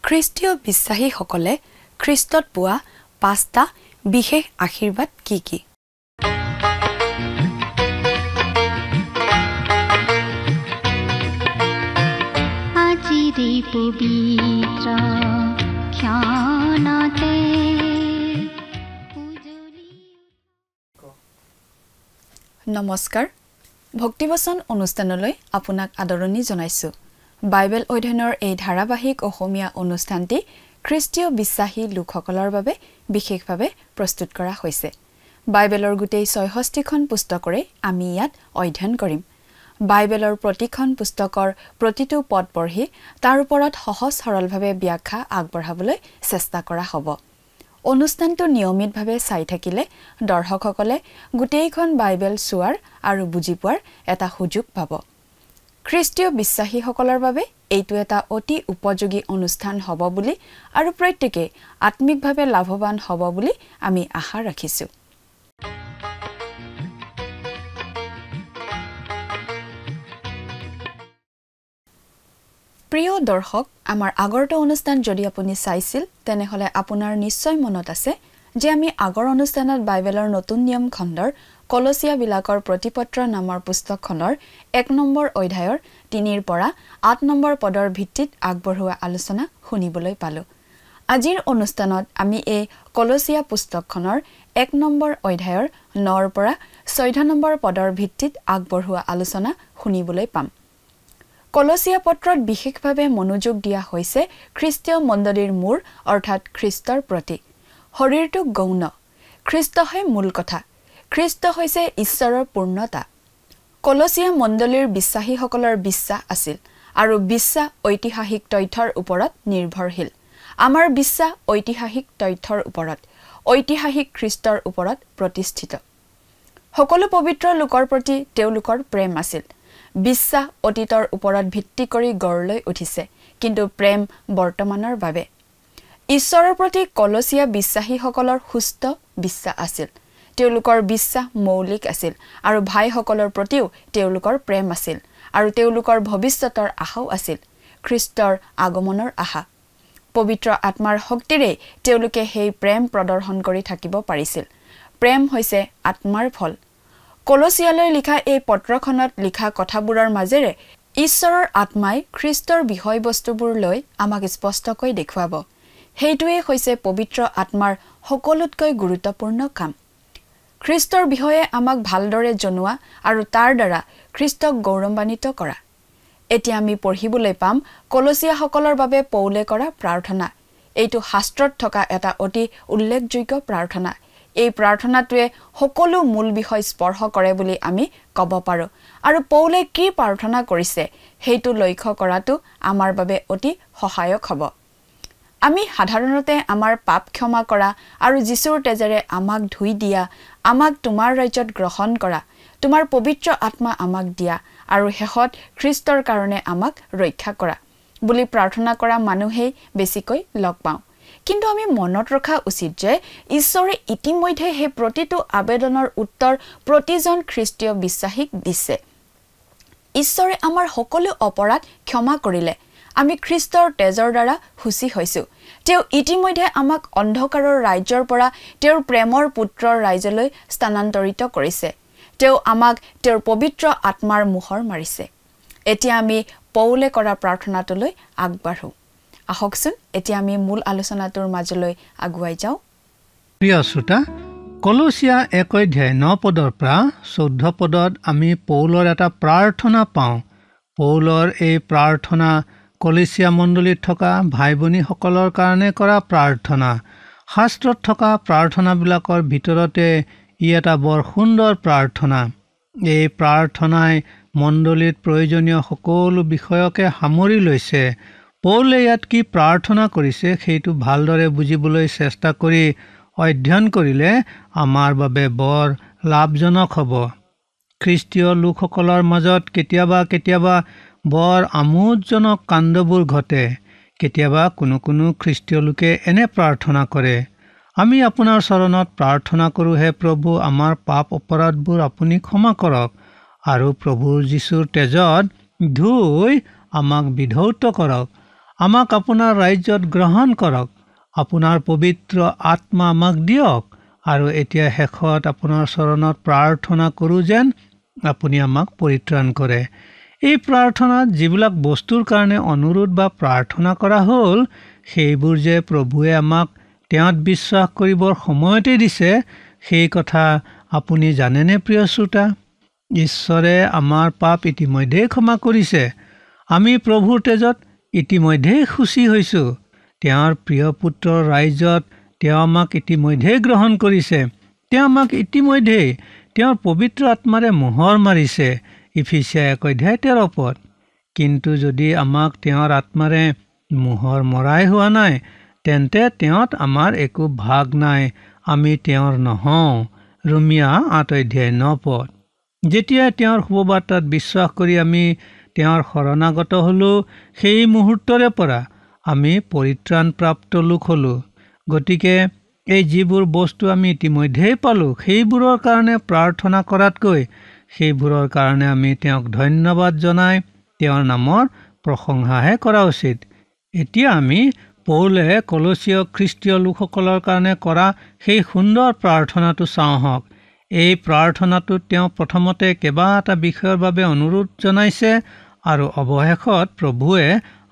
খ্ৰীষ্টীয় বিশ্বাসীসকলে খ্ৰীষ্টত পোৱা 5টা বিশেষ আশীৰ্বাদ কি কি? আজিৰে পবিত্ৰ ক্ষণতে নমস্কাৰ, ভক্তিবচন অনুষ্ঠানলৈ আপোনাক আদৰণি জনাইছোঁ। বাইবেল অধ্যয়নৰ এই ধাৰাবাহিক অসমীয়া অনুষ্ঠানটি খ্ৰীষ্টীয় বিশ্বাসী লোকসকলৰ বাবে বিশেষভাৱে প্ৰস্তুত কৰা হৈছে। বাইবেলৰ গোটেই 66খন পুস্তকৰে আমি ইয়াত অধ্যয়ন কৰিম। বাইবেলৰ প্ৰতিখন পুস্তকৰ প্ৰতিটো পদ পঢ়ি তাৰ ওপৰত সহজ সৰলভাৱে ব্যাখ্যা আগবঢ়াবলৈ চেষ্টা কৰা হ'ব। অনুষ্ঠানটো নিয়মিতভাৱে চাই থাকিলে দৰ্শকসকলে গোটেইখন বাইবেল চোৱাৰ আৰু বুজি পোৱাৰ এটা সুযোগ পাব। খ্ৰীষ্টীয় বিশ্বাসীসকলৰ বাবে এইটো এটা অতি উপযোগী অনুষ্ঠান হ'ব বুলি আৰু প্ৰত্যেকে আত্মিকভাৱে লাভৱান হ'ব বুলি আমি আশা ৰাখিছোঁ। প্ৰিয় দৰ্শক, আমাৰ আগৰটো অনুষ্ঠান যদি আপুনি চাইছিল তেনেহ'লে আপোনাৰ নিশ্চয় মনত আছে যে আমি আগৰ অনুষ্ঠানত বাইবেলৰ নতুন নিয়ম খণ্ডৰ কলচীয়াবিলাকৰ প্ৰতিপত্ৰ নামৰ পুস্তকখনৰ 1 নম্বৰ অধ্যায়ৰ 3 পৰা 8 নম্বৰ পদৰ ভিত্তিত আগবঢ়োৱা আলোচনা শুনিবলৈ পালোঁ। আজিৰ অনুষ্ঠানত আমি এই কলচীয়া পুস্তকখনৰ 1 নম্বৰ অধ্যায়ৰ 9 পৰা 14 নম্বৰ পদৰ ভিত্তিত আগবঢ়োৱা আলোচনা শুনিবলৈ পাম। কলচীয়া পত্ৰত বিশেষভাৱে মনোযোগ দিয়া হৈছে খ্ৰীষ্টীয় মণ্ডলীৰ মূৰ অৰ্থাৎ খ্ৰীষ্টৰ প্ৰতি। শৰীৰটো গৌণ, খ্ৰীষ্টহে মূল কথা। খ্ৰীষ্ট হৈছে ঈশ্বৰৰ পূৰ্ণতা। কলচীয়া মণ্ডলীৰ বিশ্বাসীসকলৰ বিশ্বাস আছিল আৰু বিশ্বাস ঐতিহাসিক তথ্যৰ ওপৰত নিৰ্ভৰশীল। আমাৰ বিশ্বাস ঐতিহাসিক তথ্যৰ ওপৰত, ঐতিহাসিক খ্ৰীষ্টৰ ওপৰত প্ৰতিষ্ঠিত। সকলো পবিত্ৰ লোকৰ প্ৰতি তেওঁলোকৰ প্ৰেম আছিল। বিশ্বাস অতীতৰ ওপৰত ভিত্তি কৰি গঢ় লৈ উঠিছে, কিন্তু প্ৰেম বৰ্তমানৰ বাবে। ঈশ্বৰৰ প্ৰতি কলচীয়া বিশ্বাসীসকলৰ সুস্থ বিশ্বাস আছিল। তেওঁলোকৰ বিশ্বাস মৌলিক আছিল আৰু ভাইসকলৰ প্ৰতিও তেওঁলোকৰ প্ৰেম আছিল আৰু তেওঁলোকৰ ভৱিষ্যতৰ আশাও আছিল, খ্ৰীষ্টৰ আগমনৰ আশা। পবিত্ৰ আত্মাৰ শক্তিৰে তেওঁলোকে সেই প্ৰেম প্ৰদৰ্শন কৰি থাকিব পাৰিছিল। প্ৰেম হৈছে আত্মাৰ ফল। কলচীয়ালৈ লিখা এই পত্ৰখনত লিখা কথাবোৰৰ মাজেৰে ঈশ্বৰৰ আত্মাই খ্ৰীষ্টৰ বিষয়বস্তুবোৰ লৈ আমাক স্পষ্টকৈ দেখুৱাব। সেইটোৱেই হৈছে পবিত্ৰ আত্মাৰ সকলোতকৈ গুৰুত্বপূৰ্ণ কাম, খ্ৰীষ্টৰ বিষয়ে আমাক ভালদৰে জনোৱা আৰু তাৰ দ্বাৰা খ্ৰীষ্টক গৌৰৱান্বিত কৰা। এতিয়া আমি পঢ়িবলৈ পাম কলচীয়াসকলৰ বাবে পৌলে কৰা প্ৰাৰ্থনা। এইটো শাস্ত্ৰত থকা এটা অতি উল্লেখযোগ্য প্ৰাৰ্থনা। এই প্ৰাৰ্থনাটোৱে সকলো মূল বিষয় স্পৰ্শ কৰে বুলি আমি ক'ব পাৰোঁ আৰু পৌলে কি প্ৰাৰ্থনা কৰিছে সেইটো লক্ষ্য কৰাটো আমাৰ বাবে অতি সহায়ক হ'ব। আমি সাধাৰণতে আমাৰ পাপ ক্ষমা কৰা আৰু যীশুৰ তেজেৰে আমাক ধুই দিয়া, আমাক তোমাৰ ৰাজ্যত গ্ৰহণ কৰা, তোমাৰ পবিত্ৰ আত্মা আমাক দিয়া আৰু শেষত খ্ৰীষ্টৰ কাৰণে আমাক ৰক্ষা কৰা বুলি প্ৰাৰ্থনা কৰা মানুহেই বেছিকৈ লগ পাওঁ। কিন্তু আমি মনত ৰখা উচিত যে ঈশ্বৰে ইতিমধ্যে সেই প্ৰতিটো আবেদনৰ উত্তৰ প্ৰতিজন খ্ৰীষ্টীয় বিশ্বাসীক দিছে। ঈশ্বৰে আমাৰ সকলো অপৰাধ ক্ষমা কৰিলে। আমি খ্ৰীষ্টৰ তেজৰ দ্বাৰা শুচি হৈছোঁ। তেওঁ ইতিমধ্যে আমাক অন্ধকাৰৰ ৰাজ্যৰ পৰা তেওঁৰ প্ৰেমৰ পুত্ৰৰ ৰাজ্যলৈ স্থানান্তৰিত কৰিছে। তেওঁ আমাক তেওঁৰ পবিত্ৰ আত্মাৰ মোহৰ মাৰিছে। এতিয়া আমি পৌলে কৰা প্ৰাৰ্থনাটোলৈ আগবাঢ়োঁ। আহকচোন এতিয়া আমি মূল আলোচনাটোৰ মাজলৈ আগুৱাই যাওঁ। প্ৰিয় শ্ৰোতা, কলচীয়া 1 অধ্যায় 9 পদৰ পৰা 14 পদত আমি পৌলৰ এটা প্ৰাৰ্থনা পাওঁ। পৌলৰ এই প্ৰাৰ্থনা কলচীয়া মণ্ডলীত থকা ভাই ভনীসকলৰ কাৰণে কৰা প্ৰাৰ্থনা। শাস্ত্ৰত থকা প্ৰাৰ্থনাবিলাকৰ ভিতৰতে ই এটা বৰ সুন্দৰ প্ৰাৰ্থনা। এই প্ৰাৰ্থনাই মণ্ডলীত প্ৰয়োজনীয় সকলো বিষয়কে সামৰি লৈছে। পৌলে ইয়াত কি প্ৰাৰ্থনা কৰিছে সেইটো ভালদৰে বুজিবলৈ চেষ্টা কৰি অধ্যয়ন কৰিলে আমাৰ বাবে বৰ লাভজনক হ'ব। খ্ৰীষ্টীয় লোকসকলৰ মাজত কেতিয়াবা কেতিয়াবা বৰ আমোদজনক কাণ্ডবোৰ ঘটে। কেতিয়াবা কোনো খ্ৰীষ্টীয় লোকে এনে প্ৰাৰ্থনা কৰে, আমি আপোনাৰ চৰণত প্ৰাৰ্থনা কৰোঁ, হে প্ৰভু, আমাৰ পাপ অপৰাধবোৰ আপুনি ক্ষমা কৰক আৰু প্ৰভু যীশুৰ তেজত ধুই আমাক বিধৌত কৰক। আমাক আপোনাৰ ৰাজ্যত গ্ৰহণ কৰক, আপোনাৰ পবিত্ৰ আত্মা আমাক দিয়ক, আৰু এতিয়া শেষত আপোনাৰ চৰণত প্ৰাৰ্থনা কৰোঁ যেন আপুনি আমাক পৰিত্ৰাণ কৰে। এই প্ৰাৰ্থনাত যিবিলাক বস্তুৰ কাৰণে অনুৰোধ বা প্ৰাৰ্থনা কৰা হ'ল, সেইবোৰ যে প্ৰভুৱে আমাক তেওঁত বিশ্বাস কৰিবৰ সময়তে দিছে, সেই কথা আপুনি জানেনে প্ৰিয় শ্ৰোতা? ঈশ্বৰে আমাৰ পাপ ইতিমধ্যেই ক্ষমা কৰিছে। আমি প্ৰভুৰ তেজত ইতিমধ্যেই শুচি হৈছোঁ। তেওঁৰ প্ৰিয় পুত্ৰৰ ৰাইজত তেওঁ আমাক ইতিমধ্যেই গ্ৰহণ কৰিছে। তেওঁ আমাক ইতিমধ্যেই তেওঁৰ পবিত্ৰ আত্মাৰে মোহৰ মাৰিছে। ইফিছিয়া 1:13। কিন্তু যদি আমাক তেওঁৰ আত্মাৰে মোহৰ মৰাই হোৱা নাই, তেন্তে তেওঁত আমাৰ একো ভাগ নাই, আমি তেওঁৰ নহওঁ। ৰোমিয়া 8:9। যেতিয়া তেওঁৰ শুভবাৰ্তাত বিশ্বাস কৰি আমি তেওঁৰ শৰণাগত হ'লোঁ, সেই মুহূৰ্তৰে পৰা আমি পৰিত্ৰাণপ্ৰাপ্ত লোক হ'লোঁ। গতিকে এই যিবোৰ বস্তু আমি ইতিমধ্যেই পালোঁ, সেইবোৰৰ কাৰণে প্ৰাৰ্থনা কৰাতকৈ সেইবোৰৰ কাৰণে আমি তেওঁক ধন্যবাদ জনাই তেওঁৰ নামৰ প্ৰশংসাহে কৰা উচিত। এতিয়া আমি পৌলে কলচীয় খ্ৰীষ্টীয় লোকসকলৰ কাৰণে কৰা সেই সুন্দৰ প্ৰাৰ্থনাটো চাওঁ হওক। এই প্ৰাৰ্থনাটোত তেওঁ প্ৰথমতে কেইবাটা বিষয়ৰ বাবে অনুৰোধ জনাইছে, আৰু অৱশেষত প্ৰভুৱে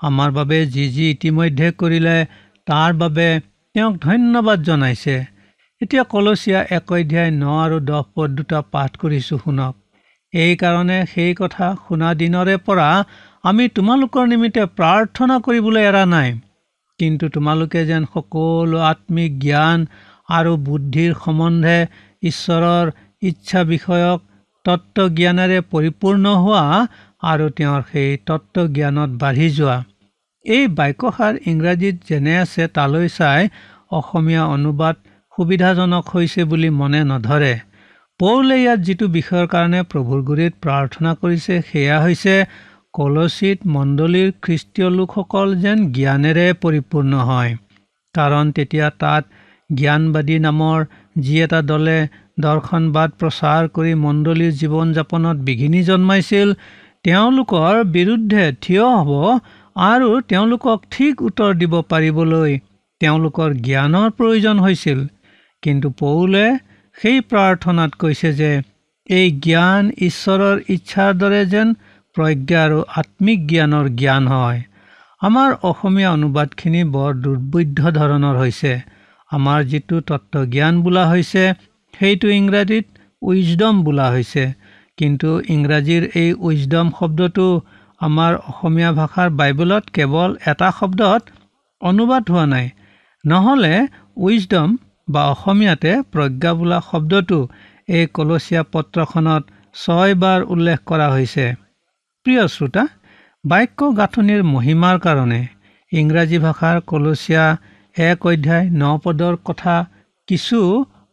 আমাৰ বাবে যি ইতিমধ্যে কৰিলে তাৰ বাবে তেওঁক ধন্যবাদ জনাইছে। এতিয়া কলচীয়া 1:9 আৰু 10 দুটা পাঠ কৰিছোঁ, শুনক। এই কাৰণে সেই কথা শুনা দিনৰে পৰা আমি তোমালোকৰ নিমিত্তে প্ৰাৰ্থনা কৰিবলৈ এৰা নাই, কিন্তু তোমালোকে যেন সকলো আত্মিক জ্ঞান আৰু বুদ্ধিৰ সম্বন্ধে ঈশ্বৰৰ ইচ্ছা বিষয়ক তত্ত্বজ্ঞানেৰে পৰিপূৰ্ণ হোৱা আৰু তেওঁৰ সেই তত্ত্বজ্ঞানত বাঢ়ি যোৱা। এই বাক্যষাৰ ইংৰাজীত যেনে আছে তালৈ চাই অসমীয়া অনুবাদ সুবিধাজনক হৈছে বুলি মনে নধৰে। পৌলে ইয়াত যিটো বিষয়ৰ কাৰণে প্ৰভুৰ গুৰিত প্ৰাৰ্থনা কৰিছে, সেয়া হৈছে কলচীত মণ্ডলীৰ খ্ৰীষ্টীয় লোকসকল যেন জ্ঞানেৰে পৰিপূৰ্ণ হয়। কাৰণ তেতিয়া তাত জ্ঞানবাদী নামৰ যি এটা দলে দৰ্শনবাদ প্ৰচাৰ কৰি মণ্ডলীৰ জীৱন যাপনত বিঘিনি জন্মাইছিল, তেওঁলোকৰ বিৰুদ্ধে থিয় হ'ব আৰু তেওঁলোকক ঠিক উত্তৰ দিব পাৰিবলৈ তেওঁলোকৰ জ্ঞানৰ প্ৰয়োজন হৈছিল। কিন্তু পৌলে সেই প্ৰাৰ্থনাত কৈছে যে এই জ্ঞান ঈশ্বৰৰ ইচ্ছাৰ দৰে যেন প্ৰজ্ঞা আৰু আত্মিক জ্ঞানৰ জ্ঞান হয়। আমাৰ অসমীয়া অনুবাদখিনি বৰ দুৰ্বোধ্য ধৰণৰ হৈছে। আমাৰ যিটো তত্ত্বজ্ঞান বোলা হৈছে, সেইটো ইংৰাজীত উইজডম বোলা হৈছে। কিন্তু ইংৰাজীৰ এই উইজডম শব্দটো আমাৰ অসমীয়া ভাষাৰ বাইবেলত কেৱল এটা শব্দত অনুবাদ হোৱা নাই। নহ'লে উইজডম বা অসমীয়াতে প্ৰজ্ঞা বোলা শব্দটো এই কলচীয়া পত্ৰখনত 6 বাৰ উল্লেখ কৰা হৈছে। প্ৰিয় শ্ৰোতা, বাক্য গাঁথনিৰ মহিমাৰ কাৰণে ইংৰাজী ভাষাৰ কলচীয়া 1:9 কথা কিছু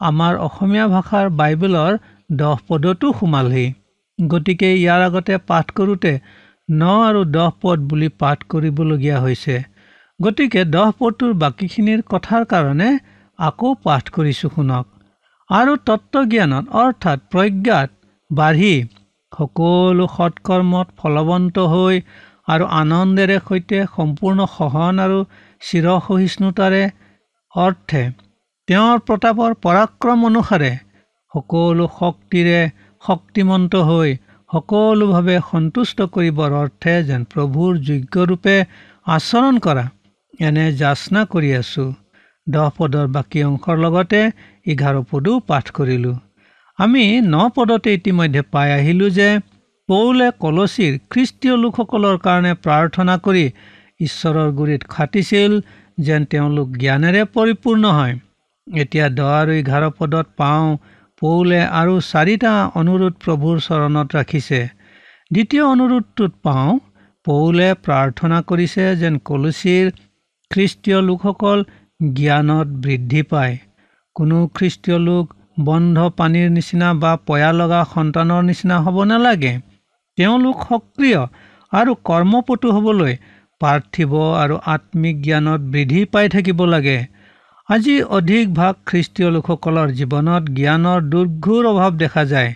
আমাৰ অসমীয়া ভাষাৰ বাইবেলৰ 10 পদতো সোমালহি। গতিকে ইয়াৰ আগতে পাঠ কৰোঁতে 9 আৰু 10 পদ বুলি পাঠ কৰিবলগীয়া হৈছে। গতিকে 10 পদটোৰ বাকীখিনিৰ কথাৰ কাৰণে আকৌ পাঠ কৰিছোঁ, শুনক। আৰু তত্ত্বজ্ঞানত অৰ্থাৎ প্ৰজ্ঞাত বাঢ়ি সকলো সৎকৰ্মত ফলৱন্ত হৈ আৰু আনন্দেৰে সৈতে সম্পূৰ্ণ সহন আৰু চিৰসহিষ্ণুতাৰে অৰ্থে তেওঁৰ প্ৰতাপৰ পৰাক্ৰম অনুসাৰে সকলো শক্তিৰে শক্তিমন্ত হৈ সকলোভাৱে সন্তুষ্ট কৰিবৰ অৰ্থে যেন প্ৰভুৰ যোগ্যৰূপে আচৰণ কৰা, এনে যাচনা কৰি আছোঁ। 10 পদৰ বাকী অংশৰ লগতে 11 পদো পাঠ কৰিলোঁ। আমি 9 পদতে ইতিমধ্যে পাই আহিলোঁ যে পৌলে কলচীৰ খ্ৰীষ্টীয় লোকসকলৰ কাৰণে প্ৰাৰ্থনা কৰি ঈশ্বৰৰ গুৰিত খাটিছিল যেন তেওঁলোক জ্ঞানেৰে পৰিপূৰ্ণ হয়। এতিয়া 10 আৰু 11 পদত পাওঁ পৌলে আৰু 4টা অনুৰোধ প্ৰভুৰ চৰণত ৰাখিছে। দ্বিতীয় অনুৰোধটোত পাওঁ পৌলে প্ৰাৰ্থনা কৰিছে যেন কলচীৰ খ্ৰীষ্টীয় লোকসকল জ্ঞানত বৃদ্ধি পায়। কোনো খ্ৰীষ্টীয় লোক বন্ধ পানীৰ নিচিনা বা পয়া লগা সন্তানৰ নিচিনা হ'ব নালাগে। তেওঁলোক সক্ৰিয় আৰু কৰ্মপটু হ'বলৈ পাৰ্থিৱ আৰু আত্মিক জ্ঞানত বৃদ্ধি পাই থাকিব লাগে। আজি অধিক ভাগ খ্ৰীষ্টীয় লোকসকলৰ জীৱনত জ্ঞানৰ দুৰ্ঘোৰ অভাৱ দেখা যায়।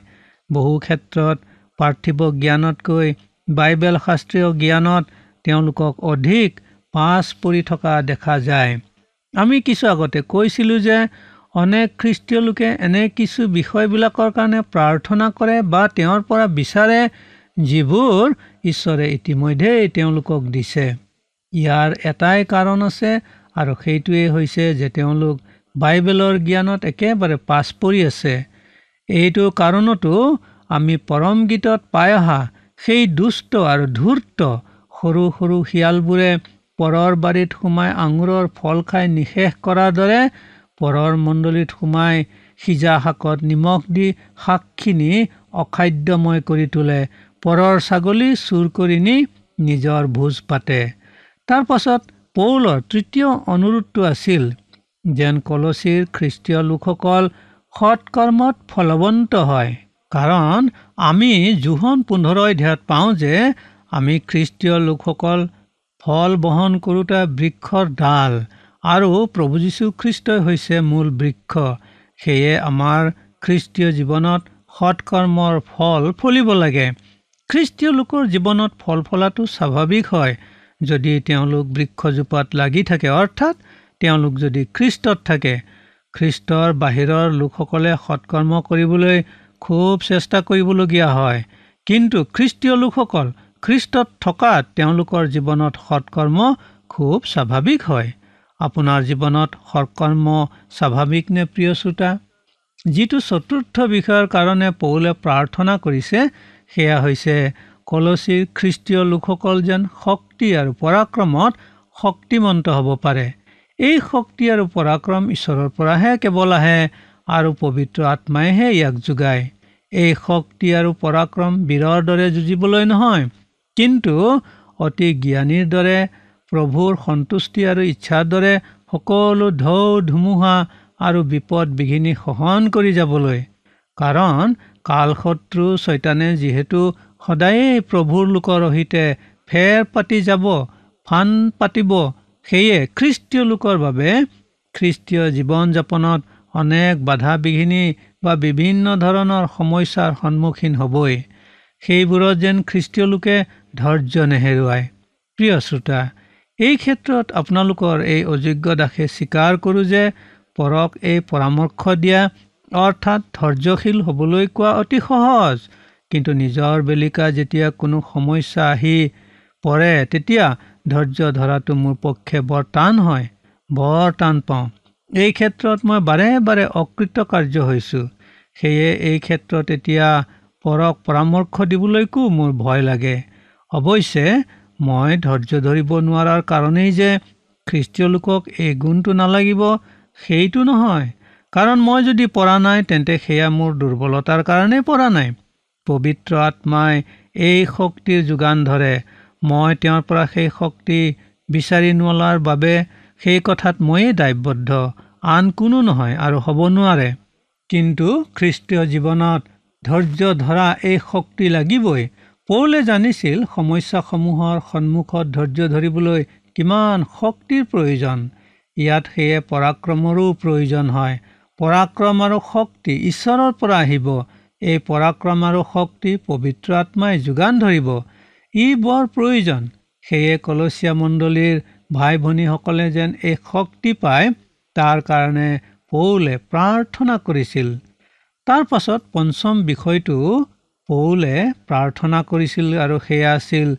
বহু ক্ষেত্ৰত পাৰ্থিৱ জ্ঞানতকৈ বাইবেল শাস্ত্ৰীয় জ্ঞানত তেওঁলোকক অধিক পাছ পৰি থকা দেখা যায়। আমি কিছু আগতে কৈছিলোঁ যে অনেক খ্ৰীষ্টীয় লোকে এনে কিছু বিষয়বিলাকৰ কাৰণে প্ৰাৰ্থনা কৰে বা তেওঁৰ পৰা বিচাৰে যিবোৰ ঈশ্বৰে ইতিমধ্যেই তেওঁলোকক দিছে। ইয়াৰ এটাই কাৰণ আছে আৰু সেইটোৱেই হৈছে যে তেওঁলোক বাইবেলৰ জ্ঞানত একেবাৰে পাছ পৰি আছে। এইটো কাৰণতো আমি পৰম গীতত পাই অহা সেই দুষ্ট আৰু ধূৰ্ত সৰু সৰু শিয়ালবোৰে পৰৰ বাৰীত সোমাই আঙুৰৰ ফল খাই নিশেষ কৰাৰ দৰে পৰৰ মণ্ডলীত সোমাই সিজা শাকত নিমখ দি শাকখিনি অখাদ্যময় কৰি তোলে, পৰৰ ছাগলী চুৰ কৰি নি নিজৰ ভোজ পাতে। তাৰ পাছত পৌলৰ তৃতীয় অনুৰোধটো আছিল যেন কলচীৰ খ্ৰীষ্টীয় লোকসকল সৎকৰ্মত ফলৱন্ত হয়। কাৰণ আমি যোহন 15 অধ্যায়ত পাওঁ যে আমি খ্ৰীষ্টীয় লোকসকল ফল বহন কৰোঁতা বৃক্ষৰ ডাল আৰু প্ৰভু যীশু খ্ৰীষ্টই হৈছে মূল বৃক্ষ। সেয়ে আমাৰ খ্ৰীষ্টীয় জীৱনত সৎকৰ্মৰ ফল ফলিব লাগে। খ্ৰীষ্টীয় লোকৰ জীৱনত ফল ফলাটো স্বাভাৱিক হয় যদি তেওঁলোক বৃক্ষজোপাত লাগি থাকে, অৰ্থাৎ তেওঁলোক যদি খ্ৰীষ্টত থাকে। খ্ৰীষ্টৰ বাহিৰৰ লোকসকলে সৎকৰ্ম কৰিবলৈ খুব চেষ্টা কৰিবলগীয়া হয়, কিন্তু খ্ৰীষ্টীয় লোকসকল খ্ৰীষ্টত থকাত তেওঁলোকৰ জীৱনত সৎকৰ্ম খুব স্বাভাৱিক হয়। আপোনাৰ জীৱনত সৎকৰ্ম স্বাভাৱিক নে প্ৰিয় শ্ৰোতা? যিটো চতুৰ্থ বিষয়ৰ কাৰণে পৌলে প্ৰাৰ্থনা কৰিছে সেয়া হৈছে কলচীৰ খ্ৰীষ্টীয় লোকসকল যেন শক্তি আৰু পৰাক্ৰমত শক্তিমন্ত হ'ব পাৰে। এই শক্তি আৰু পৰাক্ৰম ঈশ্বৰৰ পৰাহে কেৱল আহে আৰু পবিত্ৰ আত্মাইহে ইয়াক যোগায়। এই শক্তি আৰু পৰাক্ৰম বীৰৰ দৰে যুঁজিবলৈ নহয়, কিন্তু অতি জ্ঞানীৰ দৰে প্ৰভুৰ সন্তুষ্টি আৰু ইচ্ছাৰ দৰে সকলো ঢৌ ধুমুহা আৰু বিপদ বিঘিনি সহন কৰি যাবলৈ। কাৰণ কালশত্ৰু শয়তানে যিহেতু সদায়েই প্ৰভুৰ লোকৰ সৈতে ফেৰ পাতি যাব, ফান পাতিব, সেয়ে খ্ৰীষ্টীয় লোকৰ বাবে খ্ৰীষ্টীয় জীৱন যাপনত অনেক বাধা বিঘিনি বা বিভিন্ন ধৰণৰ সমস্যাৰ সন্মুখীন হ'বই। সেইবোৰত যেন খ্ৰীষ্টীয় লোকে ধৈৰ্য নেহেৰুৱায়। প্ৰিয় শ্ৰোতা, এই ক্ষেত্ৰত আপোনালোকৰ এই অযোগ্য দাসে স্বীকাৰ কৰোঁ যে পৰক এই পৰামৰ্শ দিয়া অৰ্থাৎ ধৈৰ্যশীল হ'বলৈ কোৱা অতি সহজ, কিন্তু নিজৰ বেলিকা যেতিয়া কোনো সমস্যা আহি পৰে তেতিয়া ধৈৰ্য ধৰাটো মোৰ পক্ষে বৰ টান হয়, বৰ টান পাওঁ। এই ক্ষেত্ৰত মই বাৰে বাৰে অকৃতকাৰ্য হৈছোঁ। সেয়ে এই ক্ষেত্ৰত এতিয়া পৰক পৰামৰ্শ দিবলৈকো মোৰ ভয় লাগে। অৱশ্যে মই ধৈৰ্য ধৰিব নোৱাৰাৰ কাৰণেই যে খ্ৰীষ্টীয় লোকক এই গুণটো নালাগিব সেইটো নহয়, কাৰণ মই যদি পৰা নাই তেন্তে সেয়া মোৰ দুৰ্বলতাৰ কাৰণেই পৰা নাই। পবিত্ৰ আত্মাই এই শক্তিৰ যোগান ধৰে। মই তেওঁৰ পৰা সেই শক্তি বিচাৰি নোলোৱাৰ বাবে সেই কথাত ময়েই দায়বদ্ধ, আন কোনো নহয় আৰু হ'ব নোৱাৰে। কিন্তু খ্ৰীষ্টীয় জীৱনত ধৈৰ্য ধৰা এই শক্তি লাগিবই। পৌলে জানিছিল সমস্যাসমূহৰ সন্মুখত ধৈৰ্য ধৰিবলৈ কিমান শক্তিৰ প্ৰয়োজন। ইয়াত সেয়ে পৰাক্ৰমৰো প্ৰয়োজন হয়। পৰাক্ৰম আৰু শক্তি ঈশ্বৰৰ পৰা আহিব। এই পৰাক্ৰম আৰু শক্তি পবিত্ৰ আত্মাই যোগান ধৰিব। ই বৰ প্ৰয়োজন। সেয়ে কলচীয়া মণ্ডলীৰ ভাই ভনীসকলে যেন এই শক্তি পায় তাৰ কাৰণে পৌলে প্ৰাৰ্থনা কৰিছিল। তাৰ পাছত পঞ্চম বিষয়টো পৌলে প্ৰাৰ্থনা কৰিছিল আৰু সেয়া আছিল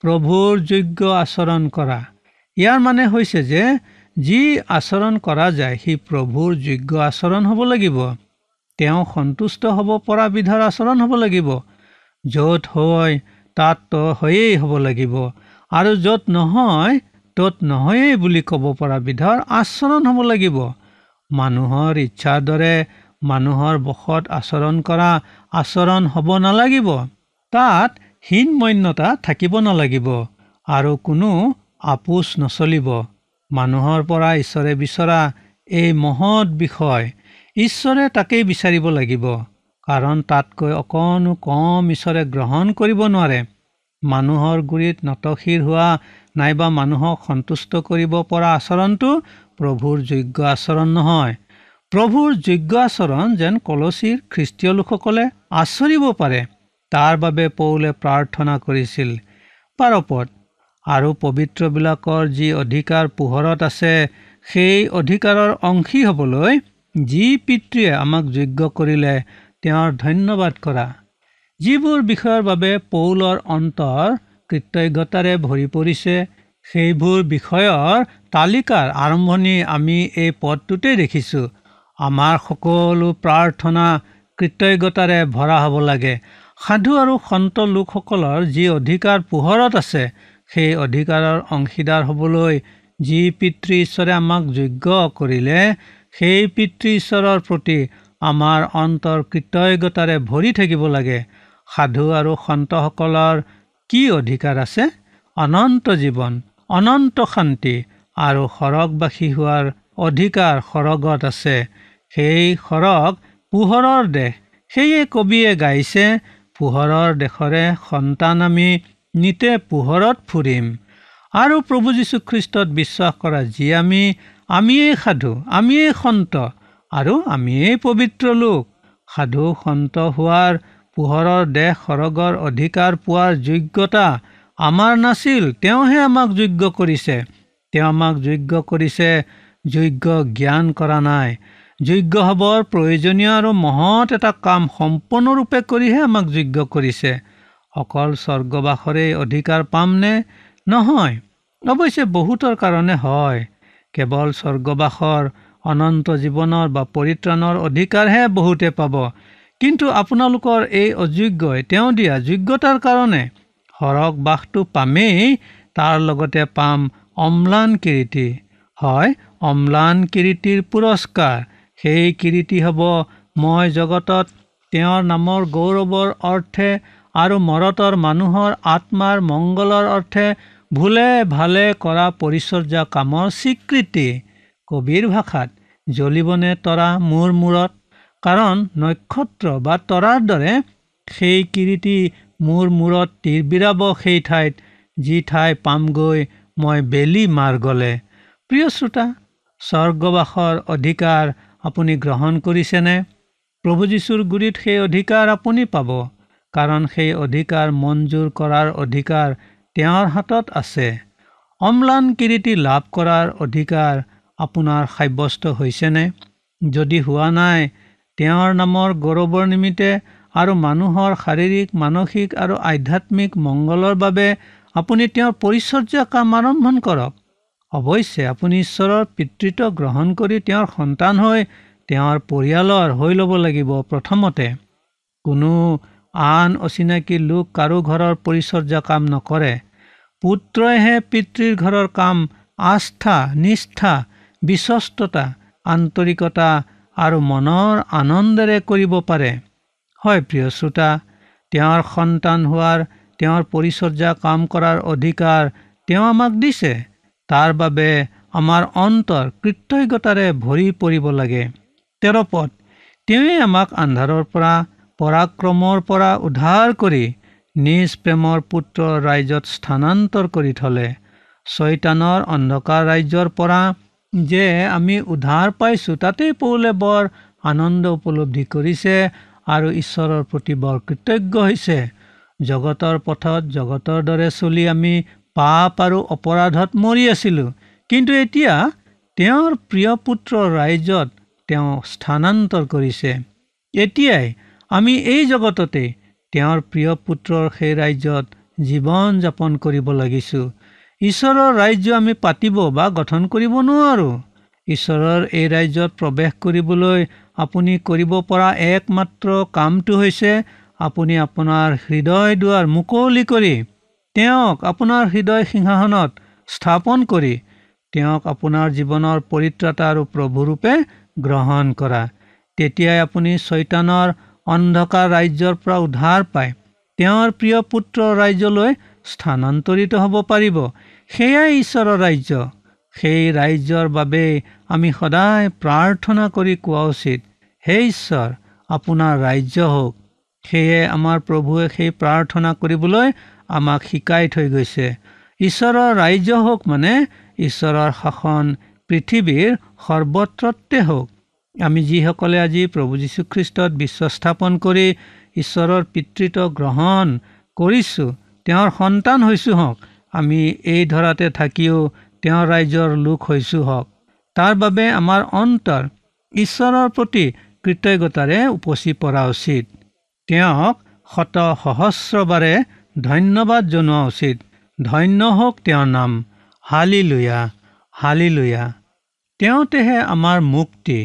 প্ৰভুৰ যোগ্য আচৰণ কৰা। ইয়াৰ মানে হৈছে যে যি আচৰণ কৰা যায় সি প্ৰভুৰ যোগ্য আচৰণ হ'ব লাগিব। তেওঁ সন্তুষ্ট হ'ব পৰা বিধৰ আচৰণ হ'ব লাগিব। য'ত হয় তাত হয়েই হ'ব লাগিব আৰু য'ত নহয় ত'ত নহয়েই বুলি ক'ব পৰা বিধৰ আচৰণ হ'ব লাগিব। মানুহৰ ইচ্ছাৰ দৰে মানুহৰ বশত আচৰণ কৰা আচৰণ হ'ব নালাগিব। তাত হীনমন্যতা থাকিব নালাগিব আৰু কোনো আপোচ নচলিব। মানুহৰ পৰা ঈশ্বৰে বিচৰা এই মহৎ বিষয়। ঈশ্বৰে তাকেই বিচাৰিব লাগিব, কাৰণ তাতকৈ অকণো কম ঈশ্বৰে গ্ৰহণ কৰিব নোৱাৰে। মানুহৰ গুৰিত নতশিৰ হোৱা নাইবা মানুহক সন্তুষ্ট কৰিব পৰা আচৰণটো প্ৰভুৰ যোগ্য আচৰণ নহয়। প্ৰভুৰ যোগ্য আচৰণ যেন কলচীৰ খ্ৰীষ্টীয় লোকসকলে আচৰিব পাৰে, তাৰ বাবে পৌলে প্ৰাৰ্থনা কৰিছিল। 12 পদ, আৰু পবিত্ৰবিলাকৰ যি অধিকাৰ পোহৰত আছে সেই অধিকাৰৰ অংশী হ'বলৈ যি পিতৃয়ে আমাক যোগ্য কৰিলে তেওঁৰ ধন্যবাদ কৰা। যিবোৰ বিষয়ৰ বাবে পৌলৰ অন্তৰ কৃতজ্ঞতাৰে ভৰি পৰিছে সেইবোৰ বিষয়ৰ তালিকাৰ আৰম্ভণি আমি এই পদটোতে দেখিছোঁ। আমাৰ সকলো প্ৰাৰ্থনা কৃতজ্ঞতাৰে ভৰা হ'ব লাগে। সাধু আৰু সন্ত লোকসকলৰ যি অধিকাৰ পোহৰত আছে সেই অধিকাৰৰ অংশীদাৰ হ'বলৈ যি পিতৃ ঈশ্বৰে আমাক যোগ্য কৰিলে সেই পিতৃ ঈশ্বৰৰ প্ৰতি আমাৰ অন্তৰ কৃতজ্ঞতাৰে ভৰি থাকিব লাগে। সাধু আৰু সন্তসকলৰ কি অধিকাৰ আছে? অনন্ত জীৱন, অনন্ত শান্তি আৰু সৰগবাসী হোৱাৰ অধিকাৰ সৰগত আছে। সেই সৰগ পোহৰৰ দেশ। সেয়ে কবিয়ে গাইছে, পোহৰৰ দেশৰে সন্তান আমি, নিতে পোহৰত ফুৰিম। আৰু প্ৰভু যীশুখ্ৰীষ্টত বিশ্বাস কৰা যি আমিয়েই সাধু, আমিয়েই সন্ত আৰু আমিয়েই পবিত্ৰ লোক। সাধু সন্ত হোৱাৰ, পোহৰৰ দেশ সৰগৰ অধিকাৰ পোৱাৰ যোগ্যতা আমাৰ নাছিল, তেওঁহে আমাক যোগ্য কৰিছে। তেওঁ আমাক যোগ্য কৰিছে, যোগ্য জ্ঞান কৰা নাই। যোগ্য হ'বৰ প্ৰয়োজনীয় আৰু মহৎ এটা কাম সম্পূৰ্ণৰূপে কৰিহে আমাক যোগ্য কৰিছে। অকল স্বৰ্গবাসৰে অধিকাৰ পামনে? নহয়। অৱশ্যে বহুতৰ কাৰণে হয়। কেৱল স্বৰ্গবাসৰ, অনন্ত জীৱনৰ বা পৰিত্ৰাণৰ অধিকাৰহে বহুতে পাব। কিন্তু আপোনালোকৰ এই অযোগ্যই তেওঁ দিয়া যোগ্যতাৰ কাৰণে সৰগ বাসটো পামেই, তাৰ লগতে পাম অম্লান কিৰীতি। হয়, অম্লান কিৰীতিৰ পুৰস্কাৰ। সেই কিৰীতি হ'ব মই জগতত তেওঁৰ নামৰ গৌৰৱৰ অৰ্থে আৰু মৰতৰ মানুহৰ আত্মাৰ মংগলৰ অৰ্থে ভুলে ভালে কৰা পৰিচৰ্যা কামৰ স্বীকৃতি। কবিৰ ভাষাত জ্বলিবনে তৰা মোৰ মূৰত? কাৰণ নক্ষত্ৰ বা তৰাৰ দৰে সেই কিৰীতি মোৰ মূৰত তিৰবিৰাব সেই ঠাইত, যি ঠাই পামগৈ মই বেলি মাৰ গ'লে। প্ৰিয় শ্ৰোতা, স্বৰ্গবাসৰ অধিকাৰ আপুনি গ্ৰহণ কৰিছেনে? প্ৰভু যীশুৰ গুৰিত সেই অধিকাৰ আপুনি পাব, কাৰণ সেই অধিকাৰ মঞ্জুৰ কৰাৰ অধিকাৰ তেওঁৰ হাতত আছে। অম্লান কিৰীতি লাভ কৰাৰ অধিকাৰ আপোনাৰ সাব্যস্ত হৈছেনে? যদি হোৱা নাই, তেওঁৰ নামৰ গৌৰৱৰ নিমিত্তে আৰু মানুহৰ শাৰীৰিক, মানসিক আৰু আধ্যাত্মিক মংগলৰ বাবে আপুনি তেওঁৰ পৰিচৰ্যা কাম আৰম্ভ কৰক। অৱশ্যে আপুনি ঈশ্বৰৰ পিতৃত্ব গ্ৰহণ কৰি তেওঁৰ সন্তান হৈ তেওঁৰ পৰিয়ালৰ হৈ ল'ব লাগিব। প্ৰথমতে কোনো আন অচিনাকি লোক কাৰো ঘৰৰ পৰিচৰ্যা কাম নকৰে। পুত্ৰইহে পিতৃৰ ঘৰৰ কাম আস্থা, নিষ্ঠা, বিশ্বস্ততা, আন্তৰিকতা আৰু মনৰ আনন্দেৰে কৰিব পাৰে। হয় প্ৰিয় শ্ৰোতা, তেওঁৰ সন্তান হোৱাৰ, তেওঁৰ পৰিচৰ্যা কাম কৰাৰ অধিকাৰ তেওঁ আমাক দিছে। তাৰ বাবে আমাৰ অন্তৰ কৃতজ্ঞতাৰে ভৰি পৰিব লাগে। 13 পদ, তেওঁৱেই আমাক আন্ধাৰৰ পৰা, পৰাক্ৰমৰ পৰা উদ্ধাৰ কৰি নিজ প্ৰেমৰ পুত্ৰৰ ৰাজ্যত স্থানান্তৰ কৰি থলে। শয়তানৰ অন্ধকাৰ ৰাজ্যৰ পৰা যে আমি উদ্ধাৰ পাইছোঁ, তাতেই পৌলে বৰ আনন্দ উপলব্ধি কৰিছে আৰু ঈশ্বৰৰ প্ৰতি বৰ কৃতজ্ঞ হৈছে। জগতৰ পথত জগতৰ দৰে চলি আমি পাপ আৰু অপৰাধত মৰি আছিলোঁ, কিন্তু এতিয়া তেওঁৰ প্ৰিয় পুত্ৰৰ ৰাজ্যত তেওঁ স্থানান্তৰ কৰিছে। এতিয়াই আমি এই জগততে তেওঁৰ প্ৰিয় পুত্ৰৰ সেই ৰাজ্যত জীৱন যাপন কৰিব লাগিছোঁ। ঈশ্বৰৰ ৰাজ্য আমি পাতিব বা গঠন কৰিব নোৱাৰোঁ। ঈশ্বৰৰ এই ৰাজ্যত প্ৰৱেশ কৰিবলৈ আপুনি কৰিব পৰা একমাত্ৰ কামটো হৈছে আপুনি আপোনাৰ হৃদয় দুৱাৰ মুকলি কৰি তেওঁক আপোনাৰ হৃদয় সিংহাসনত স্থাপন কৰি তেওঁক আপোনাৰ জীৱনৰ পৰিত্ৰাতা আৰু প্ৰভুৰূপে গ্ৰহণ কৰা। তেতিয়াই আপুনি শয়তানৰ অন্ধকাৰ ৰাজ্যৰ পৰা উদ্ধাৰ পায় তেওঁৰ প্ৰিয় পুত্ৰৰ ৰাজ্যলৈ স্থানান্তৰিত হ'ব পাৰিব। সেয়াই ঈশ্বৰৰ ৰাজ্য। সেই ৰাজ্যৰ বাবে আমি সদায় প্ৰাৰ্থনা কৰি কোৱা উচিত, হে ঈশ্বৰ, আপোনাৰ ৰাজ্য হওক। সেয়ে আমাৰ প্ৰভুৱে সেই প্ৰাৰ্থনা কৰিবলৈ আমাক শিকাই থৈ গৈছে। ঈশ্বৰৰ ৰাজ্য হওক মানে ঈশ্বৰৰ শাসন পৃথিৱীৰ সৰ্বত্ৰতে হওক। আমি যিসকলে আজি প্ৰভু যীশুখ্ৰীষ্টত বিশ্বাস স্থাপন কৰি ঈশ্বৰৰ পিতৃত্ব গ্ৰহণ কৰিছোঁ, তেওঁৰ সন্তান হৈছোঁ হওক, আমি এই ধৰাতে থাকিও তেওঁৰ ৰাজ্যৰ লোক হৈছো হওক। তাৰ বাবে আমাৰ অন্তৰ ঈশ্বৰৰ প্ৰতি কৃতজ্ঞতাৰে উপচি পৰা উচিত। তেওঁক শত সহস্ৰবাৰে ধন্যবাদ জনোৱা উচিত। ধন্য হওক তেওঁৰ নাম। Hallelujah, hallelujah. তেওঁতেহে আমাৰ মুক্তি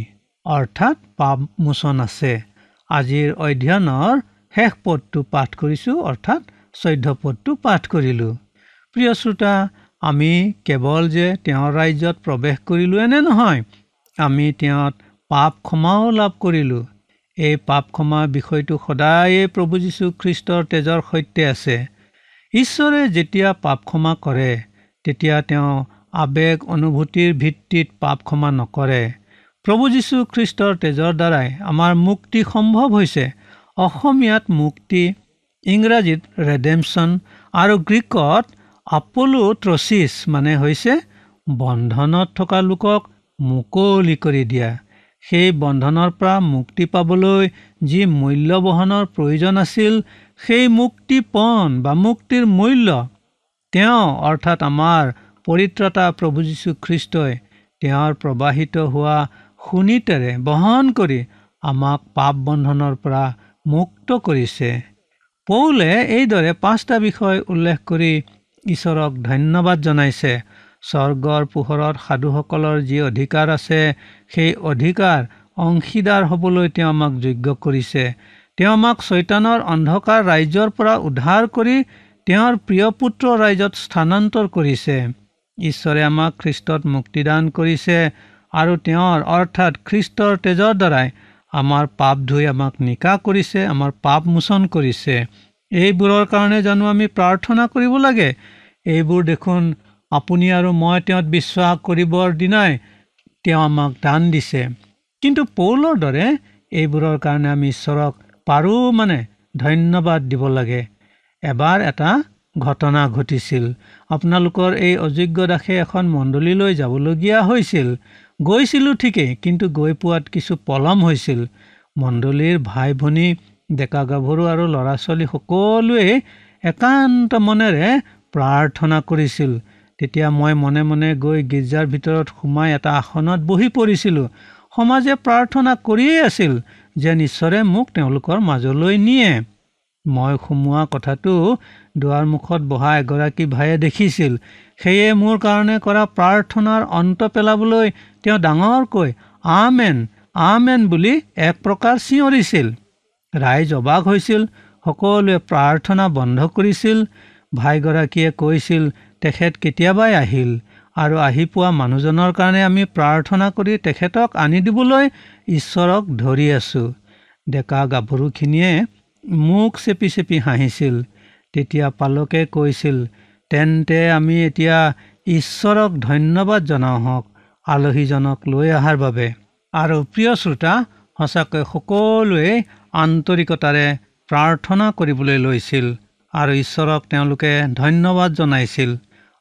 অৰ্থাৎ পাপ মোচন আছে। আজিৰ অধ্যয়নৰ শেষ পদটো পাঠ কৰিছোঁ, অৰ্থাৎ 14 পদটো পাঠ কৰিলোঁ। প্ৰিয় শ্ৰোতা, আমি কেৱল যে তেওঁৰ ৰাজ্যত প্ৰৱেশ কৰিলোঁ এনে নহয়, আমি তেওঁত পাপ ক্ষমাও লাভ কৰিলোঁ। এই পাপ ক্ষমা বিষয়টো সদায়ে প্ৰভু যীশু খ্ৰীষ্টৰ তেজৰ সৈতে আছে। ঈশ্বৰে যেতিয়া পাপ ক্ষমা কৰে তেতিয়া তেওঁ আবেগ অনুভূতিৰ ভিত্তিত পাপ ক্ষমা নকৰে। প্ৰভু যীশু খ্ৰীষ্টৰ তেজৰ দ্বাৰাই আমাৰ মুক্তি সম্ভৱ হৈছে। অসমীয়াত মুক্তি, ইংৰাজীত ৰেডেমশ্যন আৰু গ্ৰীকত আপোলোট্ৰছিছ মানে হৈছে বন্ধনত থকা লোকক মুকলি কৰি দিয়া। সেই বন্ধনৰ পৰা মুক্তি পাবলৈ যি মূল্য বহনৰ প্ৰয়োজন আছিল, সেই মুক্তিপণ বা মুক্তিৰ মূল্য তেওঁ অৰ্থাৎ আমাৰ পৰিত্ৰাতা প্ৰভু যীশু খ্ৰীষ্টই তেওঁৰ প্ৰবাহিত হোৱা সোণিতেৰে বহন কৰি আমাক পাপ বন্ধনৰ পৰা মুক্ত কৰিছে। পৌলে এইদৰে 5টা বিষয় উল্লেখ কৰি ঈশ্বৰক ধন্যবাদ জনাইছে। স্বৰ্গৰ পোহৰত সাধুসকলৰ যি অধিকাৰ আছে, সেই অধিকাৰ অংশীদাৰ হ'বলৈ তেওঁ আমাক যোগ্য কৰিছে। তেওঁ আমাক শয়তানৰ অন্ধকাৰ ৰাজ্যৰ পৰা উদ্ধাৰ কৰি তেওঁৰ প্ৰিয় পুত্ৰ ৰাজ্যত স্থানান্তৰ কৰিছে। ঈশ্বৰে আমাক খ্ৰীষ্টত মুক্তিদান কৰিছে আৰু তেওঁৰ অৰ্থাৎ খ্ৰীষ্টৰ তেজৰ দ্বাৰাই আমাৰ পাপ ধুই আমাক নিকা কৰিছে, আমাৰ পাপ মোচন কৰিছে। এইবোৰৰ কাৰণে জানো আমি প্ৰাৰ্থনা কৰিব লাগে? এইবোৰ দেখোন আপুনি আৰু মই তেওঁত বিশ্বাস কৰিবৰ দিনাই তেওঁ আমাক দান দিছে। কিন্তু পৌলৰ দৰে এইবোৰৰ কাৰণে আমি ঈশ্বৰক পাৰোঁ মানে ধন্যবাদ দিব লাগে। এবাৰ এটা ঘটনা ঘটিছিল। আপোনালোকৰ এই অযোগ্য দাসে এখন মণ্ডলীলৈ যাবলগীয়া হৈছিল। গৈছিলোঁ ঠিকেই, কিন্তু গৈ পোৱাত কিছু পলম হৈছিল। মণ্ডলীৰ ভাই ভনী, ডেকা গাভৰু আৰু ল'ৰা ছোৱালী সকলোৱে একান্ত মনেৰে প্ৰাৰ্থনা কৰিছিল। তেতিয়া মই মনে মনে গৈ গীৰ্জাৰ ভিতৰত সোমাই এটা আসনত বহি পৰিছিলোঁ। সমাজে প্ৰাৰ্থনা কৰিয়েই আছিল যেন ঈশ্বৰে মোক তেওঁলোকৰ মাজলৈ নিয়ে। মই সোমোৱা কথাটো দুৱাৰ মুখত বহা এগৰাকী ভায়ে দেখিছিল। সেয়ে মোৰ কাৰণে কৰা প্ৰাৰ্থনাৰ অন্ত পেলাবলৈ তেওঁ ডাঙৰকৈ আমেন, আমেন বুলি এক প্ৰকাৰ চিঞৰিছিল। ৰাইজ অবাক হৈছিল। সকলোৱে প্ৰাৰ্থনা বন্ধ কৰিছিল। ভাইগৰাকীয়ে কৈছিল, তেখেত কেতিয়াবাই আহিল আৰু আহি পোৱা মানুহজনৰ কাৰণে আমি প্ৰাৰ্থনা কৰি তেখেতক আনি দিবলৈ ঈশ্বৰক ধৰি আছোঁ। ডেকা গাভৰুখিনিয়ে মুখ চেপি চেপি হাঁহিছিল। তেতিয়া পালকে কৈছিল, তেন্তে আমি এতিয়া ঈশ্বৰক ধন্যবাদ জনাওঁ হওক আলহীজনক লৈ অহাৰ বাবে। আৰু প্ৰিয় শ্ৰোতা, সঁচাকৈ সকলোৱে আন্তৰিকতাৰে প্ৰাৰ্থনা কৰিবলৈ লৈছিল আৰু ঈশ্বৰক তেওঁলোকে ধন্যবাদ জনাইছিল।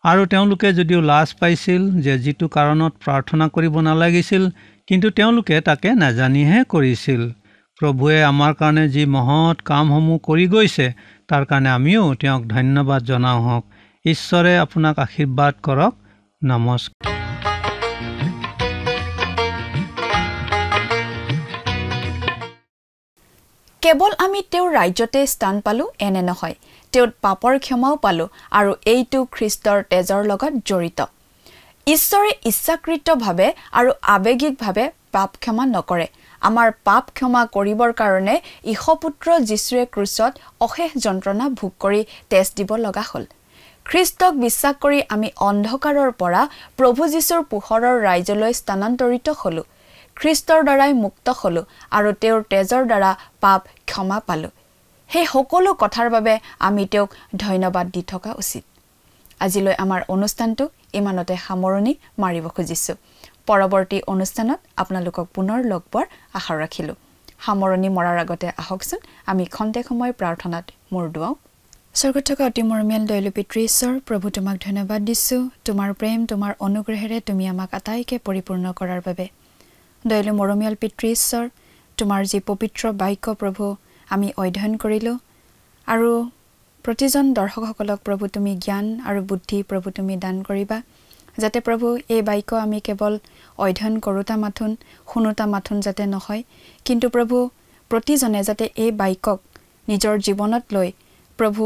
আৰু তেওঁলোকে যদিও লাজ পাইছিল যে যিটো কাৰণত প্ৰাৰ্থনা কৰিব নালাগিছিল, কিন্তু তেওঁলোকে তাকে নাজানিহে কৰিছিল। প্ৰভুৱে আমাৰ কাৰণে যি মহৎ কামসমূহ কৰি গৈছে, তাৰ কাৰণে আমিও তেওঁক ধন্যবাদ জনাওঁ হওক। ঈশ্বৰে আপোনাক আশীৰ্বাদ কৰক। নমস্কাৰ। কেৱল আমি তেওঁৰ ৰাজ্যতে স্থান পালোঁ এনে নহয়, তেওঁত পাপৰ ক্ষমাও পালোঁ আৰু এইটো খ্ৰীষ্টৰ তেজৰ লগত জড়িত। ঈশ্বৰে ইচ্ছাকৃতভাৱে আৰু আৱেগিকভাৱে পাপ ক্ষমা নকৰে। আমাৰ পাপ ক্ষমা কৰিবৰ কাৰণে ঈশপুত্ৰ যীশুৱে ক্ৰুচত অশেষ যন্ত্ৰণা ভোগ কৰি তেজ দিব লগা হ'ল। খ্ৰীষ্টক বিশ্বাস কৰি আমি অন্ধকাৰৰ পৰা প্ৰভু যীশুৰ পোহৰৰ ৰাজ্যলৈ স্থানান্তৰিত হ'লোঁ। খ্ৰীষ্টৰ দ্বাৰাই মুক্ত হ'লোঁ আৰু তেওঁৰ তেজৰ দ্বাৰা পাপ ক্ষমা পালোঁ। সেই সকলো কথাৰ বাবে আমি তেওঁক ধন্যবাদ দি থকা উচিত। আজিলৈ আমাৰ অনুষ্ঠানটো ইমানতে সামৰণি মাৰিব খুজিছোঁ। পৰৱৰ্তী অনুষ্ঠানত আপোনালোকক পুনৰ লগ পোৱাৰ আশা ৰাখিলোঁ। সামৰণি মৰাৰ আগতে আহকচোন আমি খন্তেক সময় প্ৰাৰ্থনাত মূৰ দুৱাওঁ। স্বৰ্গত থকা অতি মৰমীয়াল দয়ালু পিতৃ ঈশ্বৰ, প্ৰভু তোমাক ধন্যবাদ দিছোঁ। তোমাৰ প্ৰেম, তোমাৰ অনুগ্ৰহেৰে তুমি আমাক আটাইকে পৰিপূৰ্ণ কৰাৰ বাবে। দয়ালু মৰমীয়াল পিতৃ ঈশ্বৰ, তোমাৰ যি পবিত্ৰ বাক্য প্ৰভু আমি অধ্যয়ন কৰিলোঁ আৰু প্ৰতিজন দৰ্শকসকলক প্ৰভু তুমি জ্ঞান আৰু বুদ্ধি প্ৰভু তুমি দান কৰিবা যাতে প্ৰভু এই বাক্য আমি কেৱল অধ্যয়ন কৰোতা মাথোন শুনোতা মাথোন যাতে নহয় কিন্তু প্ৰভু প্ৰতিজনে যাতে এই বাক্যক নিজৰ জীৱনত লৈ প্ৰভু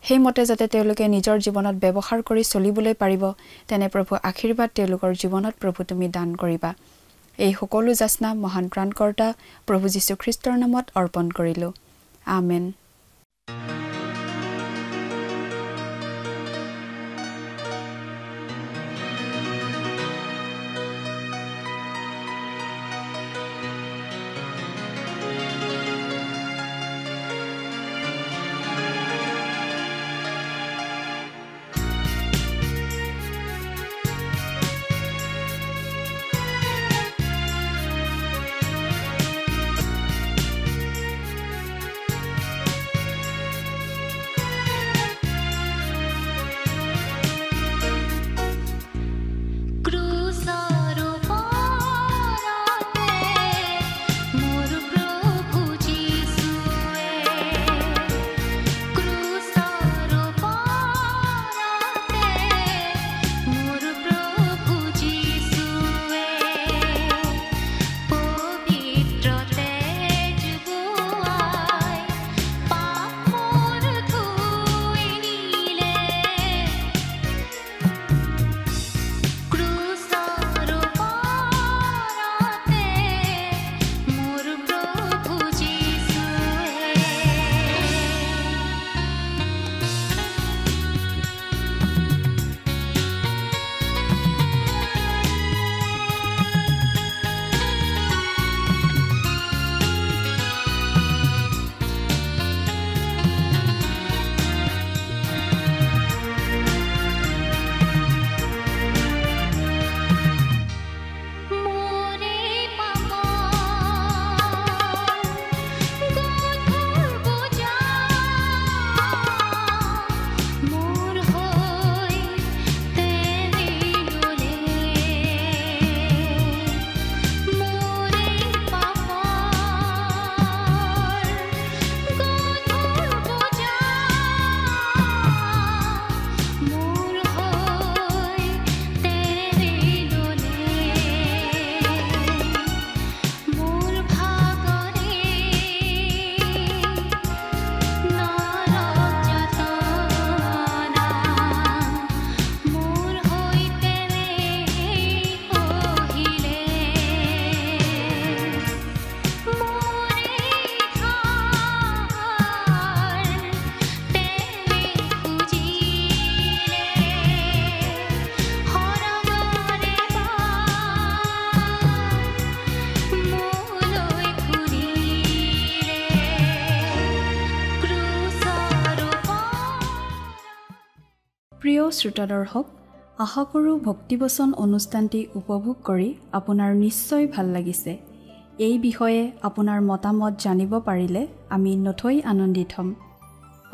সেইমতে যাতে তেওঁলোকে নিজৰ জীৱনত ব্যৱহাৰ কৰি চলিবলৈ পাৰিব তেনে প্ৰভু আশীৰ্বাদ তেওঁলোকৰ জীৱনত প্ৰভু তুমি দান কৰিবা এই সকলো যাচনা মহান ত্ৰাণকৰ্তা প্ৰভু যীশু খ্ৰীষ্টৰ নামত অৰ্পণ কৰিলো আমেন প্ৰিয় শ্ৰোতা দৰ্শক আশা কৰোঁ ভক্তিবচন অনুষ্ঠানটি উপভোগ কৰি আপোনাৰ নিশ্চয় ভাল লাগিছে এই বিষয়ে আপোনাৰ মতামত জানিব পাৰিলে আমি নথৈ আনন্দিত হ'ম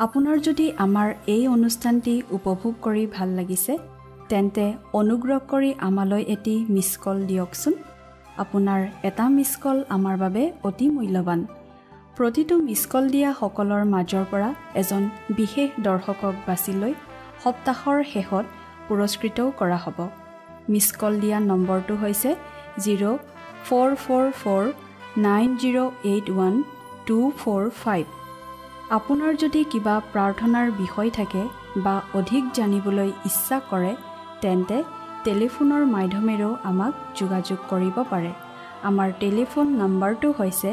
আপোনাৰ যদি আমাৰ এই অনুষ্ঠানটি উপভোগ কৰি ভাল লাগিছে তেন্তে অনুগ্ৰহ কৰি আমালৈ এটি মিছ কল দিয়কচোন আপোনাৰ এটা মিছ কল আমাৰ বাবে অতি মূল্যৱান প্ৰতিটো মিছ কল দিয়া সকলৰ মাজৰ পৰা এজন বিশেষ দৰ্শকক বাছি লৈ সপ্তাহৰ শেষত পুৰস্কৃতও কৰা হ'ব মিছ কল দিয়া নম্বৰটো হৈছে 0444908125 আপোনাৰ যদি কিবা প্ৰাৰ্থনাৰ বিষয় থাকে বা অধিক জানিবলৈ ইচ্ছা কৰে তেন্তে টেলিফোনৰ মাধ্যমেৰেও আমাক যোগাযোগ কৰিব পাৰে আমাৰ টেলিফোন নম্বৰটো হৈছে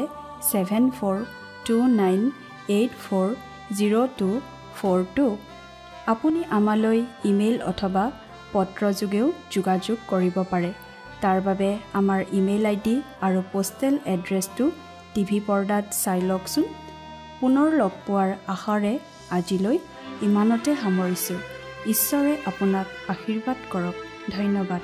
7429840242 আপুনি আমালৈ ইমেইল অথবা পত্ৰযোগেও যোগাযোগ কৰিব পাৰে তাৰ বাবে আমাৰ ইমেইল আইডি আৰু পোষ্টেল এড্ৰেছটো টিভি পৰ্দাত চাই লওকচোন পুনৰ লগ পোৱাৰ আশাৰে আজিলৈ ইমানতে সামৰিছোঁ ঈশ্বৰে আপোনাক আশীৰ্বাদ কৰক ধন্যবাদ